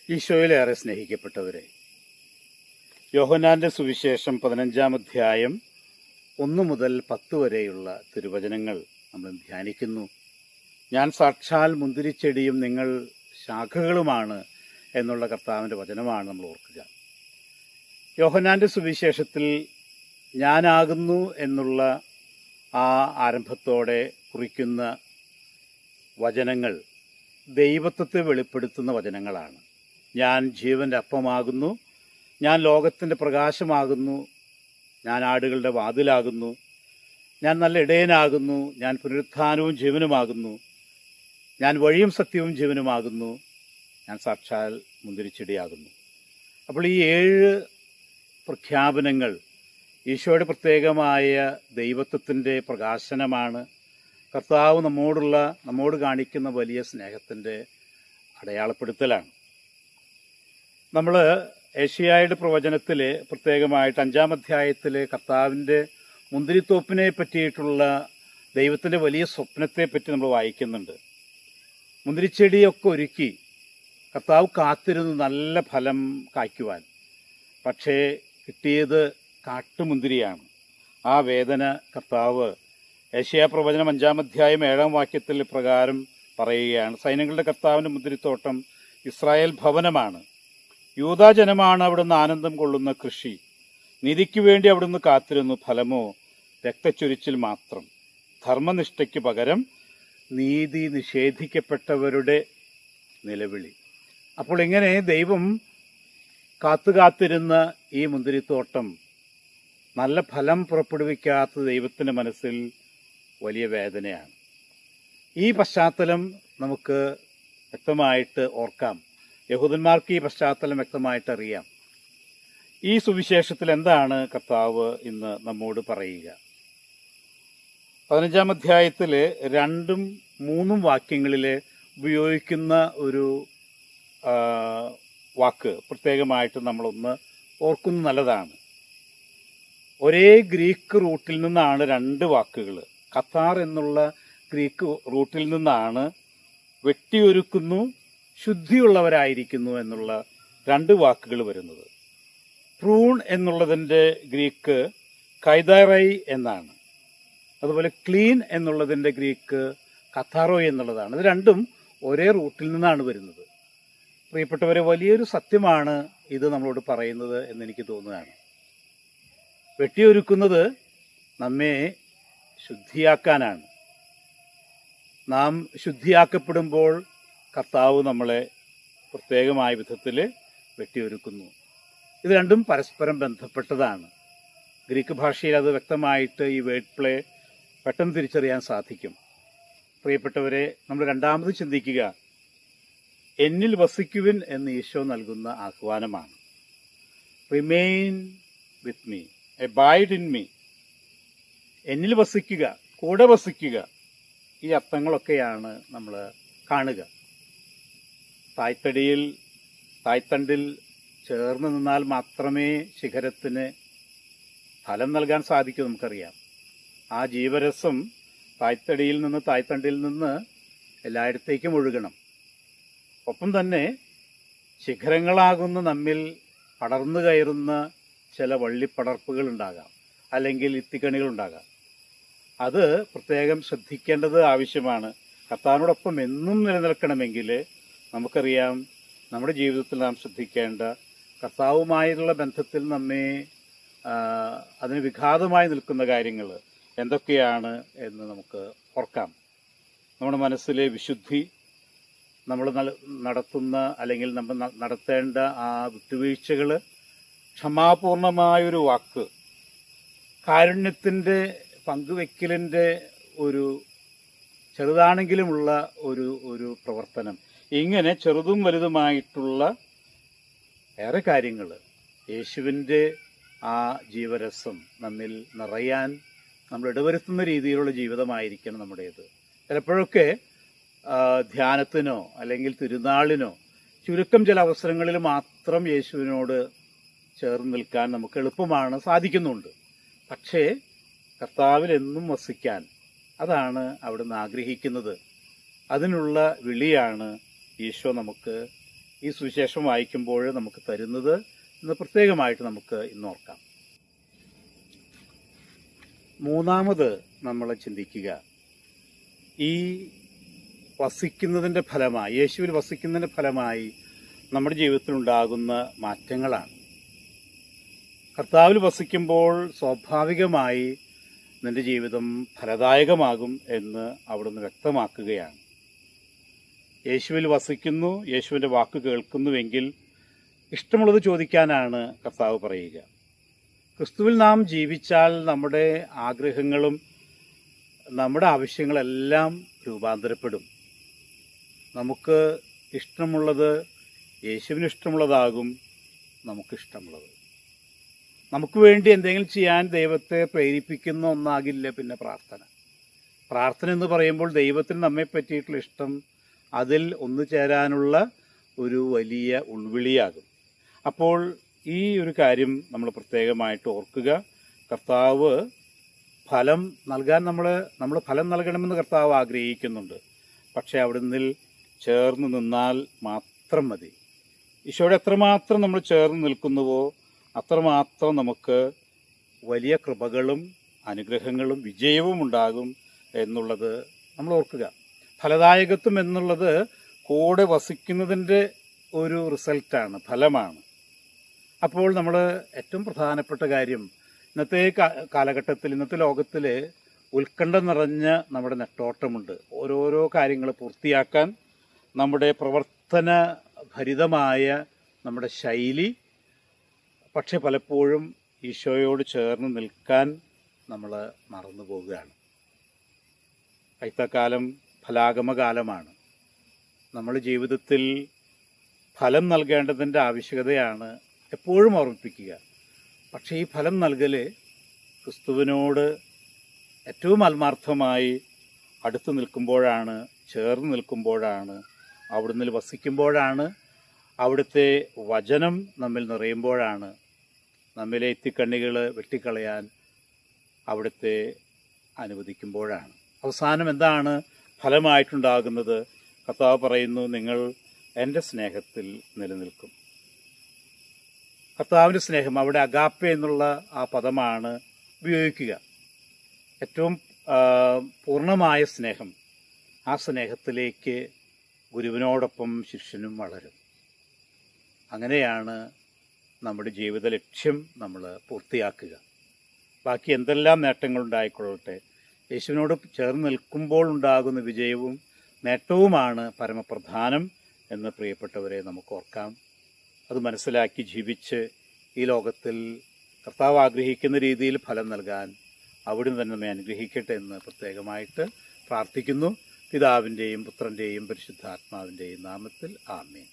ഈശോയിലേറെ സ്നേഹിക്കപ്പെട്ടവരെ, യോഹന്നാന്റെ സുവിശേഷം 15-ാം അധ്യായം 1 മുതൽ 10 വരെയുള്ള തിരുവചനങ്ങൾ നമ്മൾ ധ്യാനിക്കുന്നു. ഞാൻ സാക്ഷാൽ മുന്തിരിച്ചെടിയും നിങ്ങൾ ശാഖകളുമാണ് എന്നുള്ള കർത്താവിൻ്റെ വചനമാണ് നമ്മൾ ഓർക്കുക. യോഹന്നാന്റെ സുവിശേഷത്തിൽ ഞാനാകുന്നു എന്നുള്ള ആ ആരംഭത്തോടെ കുറിക്കുന്ന വചനങ്ങൾ ദൈവത്വത്തെ വെളിപ്പെടുത്തുന്ന വചനങ്ങളാണ്. ഞാൻ ജീവൻ്റെ അപ്പമാകുന്നു, ഞാൻ ലോകത്തിൻ്റെ പ്രകാശമാകുന്നു, ഞാൻ ആടുകളുടെ വാതിലാകുന്നു, ഞാൻ നല്ല ഇടയനാകുന്നു, ഞാൻ പുനരുത്ഥാനവും ജീവനുമാകുന്നു, ഞാൻ വഴിയും സത്യവും ജീവനുമാകുന്നു, ഞാൻ സാക്ഷാൽ മുന്തിരിച്ചെടിയാകുന്നു. അപ്പോൾ ഈ 7 പ്രഖ്യാപനങ്ങൾ ഈശോയുടെ പ്രത്യേകമായ ദൈവത്വത്തിൻ്റെ പ്രകാശനമാണ്. കർത്താവ് നമ്മോട് കാണിക്കുന്ന വലിയ സ്നേഹത്തിൻ്റെ അടയാളപ്പെടുത്തലാണ്. നമ്മൾ ഏശയ്യായുടെ പ്രവചനത്തിൽ പ്രത്യേകമായിട്ട് 5-ാം അധ്യായത്തിൽ കർത്താവിൻ്റെ മുന്തിരിത്തോപ്പിനെ പറ്റിയിട്ടുള്ള ദൈവത്തിൻ്റെ വലിയ സ്വപ്നത്തെ പറ്റി നമ്മൾ വായിക്കുന്നുണ്ട്. മുന്തിരിച്ചെടിയൊക്കെ ഒരുക്കി കർത്താവ് കാത്തിരുന്നു നല്ല ഫലം കായ്ക്കുവാൻ. പക്ഷേ കിട്ടിയത് കാട്ടുമുന്തിരിയാണ്. ആ വേദന കർത്താവ് ഏശയ്യാ പ്രവചനം 5-ാം അധ്യായം 7-ാം വാക്യത്തിൽ പ്രകാരം പറയുകയാണ്. സൈന്യങ്ങളുടെ കർത്താവിൻ്റെ മുന്തിരിത്തോട്ടം ഇസ്രായേൽ ഭവനമാണ്, യൂദാജനമാണ് അവിടുന്ന് ആനന്ദം കൊള്ളുന്ന കൃഷി. നീതിക്ക് വേണ്ടി അവിടുന്ന് കാത്തിരുന്നു, ഫലമോ രക്തച്ചൊരിച്ചിൽ മാത്രം. ധർമ്മനിഷ്ഠയ്ക്ക് പകരം നീതി നിഷേധിക്കപ്പെട്ടവരുടെ നിലവിളി. അപ്പോൾ ഇങ്ങനെ ദൈവം കാത്തിരുന്ന ഈ മുന്തിരിത്തോട്ടം നല്ല ഫലം പുറപ്പെടുവിക്കാത്ത ദൈവത്തിൻ്റെ മനസ്സിൽ വലിയ വേദനയാണ്. ഈ പശ്ചാത്തലം നമുക്ക് വ്യക്തമായിട്ട് ഓർക്കാം. യഹൂദന്മാർക്ക് ഈ പശ്ചാത്തലം വ്യക്തമായിട്ട് അറിയാം. ഈ സുവിശേഷത്തിൽ എന്താണ് കർത്താവ് ഇന്ന് നമ്മോട് പറയുക? 15-ാം അധ്യായത്തിൽ 2ഉം 3ഉം വാക്യങ്ങളിൽ ഉപയോഗിക്കുന്ന ഒരു വാക്ക് പ്രത്യേകമായിട്ട് നമ്മളൊന്ന് ഓർക്കുന്നത് നല്ലതാണ്. ഒരേ ഗ്രീക്ക് റൂട്ടിൽ നിന്നാണ് 2 വാക്കുകൾ. കത്താർ എന്നുള്ള ഗ്രീക്ക് റൂട്ടിൽ നിന്നാണ് വെട്ടിയൊരുക്കുന്നു, ശുദ്ധിയുള്ളവരായിരിക്കുന്നു എന്നുള്ള 2 വാക്കുകൾ വരുന്നത്. പ്രൂൺ എന്നുള്ളതിൻ്റെ ഗ്രീക്ക് കൈദാറൈ എന്നാണ്. അതുപോലെ ക്ലീൻ എന്നുള്ളതിൻ്റെ ഗ്രീക്ക് കഥാറോയ് എന്നുള്ളതാണ്. ഇത് രണ്ടും ഒരേ റൂട്ടിൽ നിന്നാണ് വരുന്നത്. പ്രിയപ്പെട്ടവരെ, വലിയൊരു സത്യമാണ് ഇത് നമ്മളോട് പറയുന്നത് എന്നെനിക്ക് തോന്നുകയാണ്. വെട്ടിയൊരുക്കുന്നത് നമ്മെ ശുദ്ധിയാക്കാനാണ്. നാം ശുദ്ധിയാക്കപ്പെടുമ്പോൾ കർത്താവ് നമ്മളെ പ്രത്യേകമായ വിധത്തിൽ വെട്ടിയൊരുക്കുന്നു. ഇത് രണ്ടും പരസ്പരം ബന്ധപ്പെട്ടതാണ്. ഗ്രീക്ക് ഭാഷയിൽ അത് വ്യക്തമായിട്ട് ഈ വേർഡ് പ്ലേ പെട്ടെന്ന് തിരിച്ചറിയാൻ സാധിക്കും. പ്രിയപ്പെട്ടവരെ, നമ്മൾ രണ്ടാമത് ചിന്തിക്കുക, എന്നിൽ വസിക്കുവിൻ എന്ന് ഈശോ നൽകുന്ന ആഹ്വാനമാണ്. Remain with me, abide in me. എന്നിൽ വസിക്കുക, കൂടെ വസിക്കുക. ഈ അർത്ഥങ്ങളൊക്കെയാണ് നമ്മൾ കാണുക. തായ്തണ്ടിൽ ചേർന്ന് നിന്നാൽ മാത്രമേ ശിഖരത്തിന് ഫലം നൽകാൻ സാധിക്കൂ. നമുക്കറിയാം, ആ ജീവരസം തായ്തണ്ടിൽ നിന്ന് എല്ലായിടത്തേക്കും ഒഴുകണം. ഒപ്പം തന്നെ ശിഖരങ്ങളാകുന്ന നമ്മിൽ പടർന്നു കയറുന്ന ചില വള്ളിപ്പടർപ്പുകൾ ഉണ്ടാകാം, അല്ലെങ്കിൽ ഇത്തിക്കണികളുണ്ടാകാം. അത് പ്രത്യേകം ശ്രദ്ധിക്കേണ്ടത് ആവശ്യമാണ്. കർത്താവിനോടൊപ്പം എന്നും നിലനിൽക്കണമെങ്കിൽ നമുക്കറിയാം, നമ്മുടെ ജീവിതത്തിൽ നാം ശ്രദ്ധിക്കേണ്ട കർത്താവുമായുള്ള ബന്ധത്തിൽ നമ്മെ അതിന് വിഘാതമായി നിൽക്കുന്ന കാര്യങ്ങൾ എന്തൊക്കെയാണ് എന്ന് നമുക്ക് ഓർക്കാം. നമ്മുടെ മനസ്സിലെ വിശുദ്ധി, നമ്മൾ നടത്തുന്ന അല്ലെങ്കിൽ നമ്മൾ നടത്തേണ്ട ആ വിട്ടുവീഴ്ചകൾ, ക്ഷമാപൂർണമായൊരു വാക്ക്, കാരുണ്യത്തിൻ്റെ പങ്കുവെക്കലിൻ്റെ ഒരു ചെറുതാണെങ്കിലുമുള്ള ഒരു പ്രവർത്തനം, ഇങ്ങനെ ചെറുതും വലുതുമായിട്ടുള്ള ഏറെ കാര്യങ്ങൾ യേശുവിൻ്റെ ആ ജീവരസം നമ്മിൽ നിറയാൻ നമ്മൾ ഇടവരുത്തുന്ന രീതിയിലുള്ള ജീവിതമായിരിക്കണം നമ്മുടേത്. ചിലപ്പോഴൊക്കെ ധ്യാനത്തിനോ അല്ലെങ്കിൽ തിരുനാളിനോ ചുരുക്കം ചില അവസരങ്ങളിൽ മാത്രം യേശുവിനോട് ചേർന്ന് നിൽക്കാൻ നമുക്ക് എളുപ്പമാണ്, സാധിക്കുന്നുണ്ട്. പക്ഷേ കർത്താവിൽ എന്നും വസിക്കാൻ, അതാണ് അവിടുന്ന് ആഗ്രഹിക്കുന്നത്. അതിനുള്ള വിളിയാണ് ഈശോ നമുക്ക് ഈ സുവിശേഷം വായിക്കുമ്പോൾ നമുക്ക് തരുന്നത് എന്ന് പ്രത്യേകമായിട്ട് നമുക്ക് ഇന്നോർക്കാം. മൂന്നാമത് നമ്മൾ ചിന്തിക്കുക, ഈ വസിക്കുന്നതിൻ്റെ ഫലമായി, യേശുവിൽ വസിക്കുന്നതിൻ്റെ ഫലമായി നമ്മുടെ ജീവിതത്തിലുണ്ടാകുന്ന മാറ്റങ്ങളാണ്. കർത്താവിൽ വസിക്കുമ്പോൾ സ്വാഭാവികമായി നിന്റെ ജീവിതം ഫലദായകമാകും എന്ന് അവിടുന്ന് വ്യക്തമാക്കുകയാണ്. യേശുവിൽ വസിക്കുന്നു, യേശുവിൻ്റെ വാക്ക് കേൾക്കുന്നുവെങ്കിൽ ഇഷ്ടമുള്ളത് ചോദിക്കാനാണ് കർത്താവ് പറയുക. ക്രിസ്തുവിൽ നാം ജീവിച്ചാൽ നമ്മുടെ ആഗ്രഹങ്ങളും നമ്മുടെ ആവശ്യങ്ങളെല്ലാം രൂപാന്തരപ്പെടും. നമുക്ക് ഇഷ്ടമുള്ളത് യേശുവിന് ഇഷ്ടമുള്ളതാകും നമുക്കിഷ്ടമുള്ളത്. നമുക്ക് വേണ്ടി എന്തെങ്കിലും ചെയ്യാൻ ദൈവത്തെ പ്രേരിപ്പിക്കുന്ന ഒന്നാകില്ല പിന്നെ പ്രാർത്ഥന. പ്രാർത്ഥന എന്ന് പറയുമ്പോൾ ദൈവത്തിന് നമ്മെ പറ്റിയിട്ടുള്ള ഇഷ്ടം അതിൽ ഒന്നു ചേരാനുള്ള ഒരു വലിയ ഉൾവിളിയാകും. അപ്പോൾ ഈ ഒരു കാര്യം നമ്മൾ പ്രത്യേകമായിട്ട് ഓർക്കുക. കർത്താവ് ഫലം നൽകാൻ നമ്മൾ ഫലം നൽകണമെന്ന് കർത്താവ് ആഗ്രഹിക്കുന്നുണ്ട്. പക്ഷേ അവിടുന്ന് ചേർന്ന് നിന്നാൽ മാത്രം മതി. ഈശോയോട് എത്രമാത്രം നമ്മൾ ചേർന്ന് നിൽക്കുന്നുവോ അത്രമാത്രം നമുക്ക് വലിയ കൃപകളും അനുഗ്രഹങ്ങളും വിജയവും ഉണ്ടാകും എന്നുള്ളത് നമ്മൾ ഓർക്കുക. ഫലദായകത്വം എന്നുള്ളത് കൂടെ വസിക്കുന്നതിൻ്റെ ഒരു റിസൾട്ടാണ്, ഫലമാണ്. അപ്പോൾ നമ്മൾ ഏറ്റവും പ്രധാനപ്പെട്ട കാര്യം, ഇന്നത്തെ കാലഘട്ടത്തിൽ, ഇന്നത്തെ ലോകത്തിൽ ഉത്കണ്ഠ നിറഞ്ഞ നമ്മുടെ നെട്ടോട്ടമുണ്ട്. ഓരോരോ കാര്യങ്ങൾ പൂർത്തിയാക്കാൻ നമ്മുടെ പ്രവർത്തന ഭരിതമായ നമ്മുടെ ശൈലി, പക്ഷെ പലപ്പോഴും ഈശോയോട് ചേർന്ന് നിൽക്കാൻ നമ്മൾ മറന്നു പോവുകയാണ്. കൈത്തക്കാലം ഫലാഗമകാലമാണ്. നമ്മൾ ജീവിതത്തിൽ ഫലം നൽകേണ്ടതിൻ്റെ ആവശ്യകതയാണ് എപ്പോഴും ഓർമ്മിപ്പിക്കുക. പക്ഷേ ഈ ഫലം നൽകൽ ക്രിസ്തുവിനോട് ഏറ്റവും ആത്മാർത്ഥമായി അടുത്ത് നിൽക്കുമ്പോഴാണ്, ചേർന്ന് നിൽക്കുമ്പോഴാണ്, അവിടുന്ന് വസിക്കുമ്പോഴാണ്, അവിടുത്തെ വചനം നമ്മിൽ നിറയുമ്പോഴാണ്, നമ്മിലെ ഇത്തിക്കണ്ണികൾ വെട്ടിക്കളയാൻ അവിടുത്തെ അനുവദിക്കുമ്പോഴാണ്. അവസാനം എന്താണ് ഫലമായിട്ടുണ്ടാകുന്നത്? കർത്താവ് പറയുന്നു, നിങ്ങൾ എൻ്റെ സ്നേഹത്തിൽ നിലനിൽക്കും. കർത്താവിൻ്റെ സ്നേഹം, അവിടെ അഗാപ്പെ എന്നുള്ള ആ പദമാണ് ഉപയോഗിക്കുക. ഏറ്റവും പൂർണ്ണമായ സ്നേഹം. ആ സ്നേഹത്തിലേക്ക് ഗുരുവിനോടൊപ്പം ശിഷ്യനും വളരും. അങ്ങനെയാണ് നമ്മുടെ ജീവിത ലക്ഷ്യം നമ്മൾ പൂർത്തിയാക്കുക. ബാക്കി എന്തെല്ലാം നേട്ടങ്ങളുണ്ടായിക്കൊള്ളട്ടെ, യേശുവിനോട് ചേർന്ന് നിൽക്കുമ്പോൾ ഉണ്ടാകുന്ന വിജയവും നേട്ടവുമാണ് പരമപ്രധാനം എന്ന് പ്രിയപ്പെട്ടവരെ നമുക്ക് ഓർക്കാം. അത് മനസ്സിലാക്കി ജീവിച്ച് ഈ ലോകത്തിൽ കർത്താവ് ആഗ്രഹിക്കുന്ന രീതിയിൽ ഫലം നൽകാൻ അവിടുന്ന് തന്നെ നമ്മെ അനുഗ്രഹിക്കട്ടെ എന്ന് പ്രത്യേകമായിട്ട് പ്രാർത്ഥിക്കുന്നു. പിതാവിൻ്റെയും പുത്രൻ്റെയും പരിശുദ്ധാത്മാവിൻ്റെയും നാമത്തിൽ ആമേൻ.